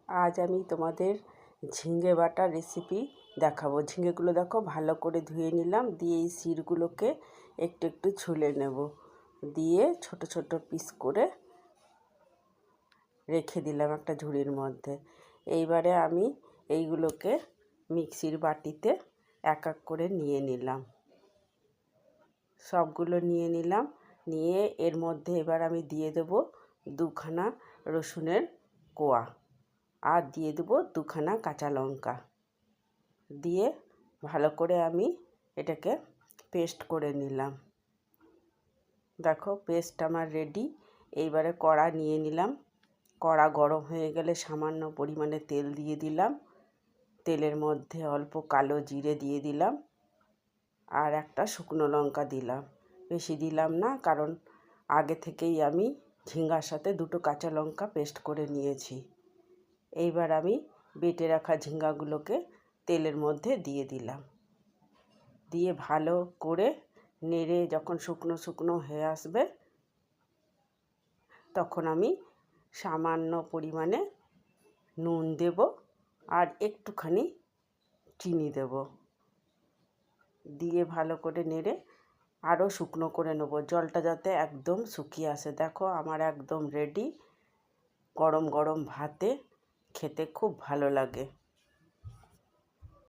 আজ আমি তোমাদের ঝিঙে বাটার রেসিপি দেখাবো। ঝিঙেগুলো দেখো ভালো করে ধুয়ে নিলাম, দিয়ে এই শিরগুলোকে একটু একটু ছুলে নেব, দিয়ে ছোট ছোট পিস করে রেখে দিলাম একটা ঝুড়ির মধ্যে। এইবারে আমি এইগুলোকে মিক্সির বাটিতে এক এক করে নিয়ে নিলাম, সবগুলো নিয়ে নিলাম। নিয়ে এর মধ্যে এবার আমি দিয়ে দেব দুখানা রসুনের কোয়া, আর দিয়ে দেবো দুখানা কাঁচা লঙ্কা, দিয়ে ভালো করে আমি এটাকে পেস্ট করে নিলাম। দেখো পেস্ট আমার রেডি। এইবারে কড়া নিয়ে নিলাম, কড়া গরম হয়ে গেলে সামান্য পরিমাণে তেল দিয়ে দিলাম। তেলের মধ্যে অল্প কালো জিরে দিয়ে দিলাম, আর একটা শুকনো লঙ্কা দিলাম। বেশি দিলাম না, কারণ আগে থেকেই আমি ঝিঙ্গার সাথে দুটো কাঁচা লঙ্কা পেস্ট করে নিয়েছি। এইবার আমি বেটে রাখা ঝিঙ্গাগুলোকে তেলের মধ্যে দিয়ে দিলাম, দিয়ে ভালো করে নেড়ে যখন শুকনো শুকনো হয়ে আসবে, তখন আমি সামান্য পরিমাণে নুন দেব আর একটুখানি চিনি দেব, দিয়ে ভালো করে নেড়ে আরও শুকনো করে নেব, জলটা যাতে একদম শুকিয়ে আসে। দেখো আমার একদম রেডি। গরম গরম ভাতে খেতে খুব ভালো লাগে।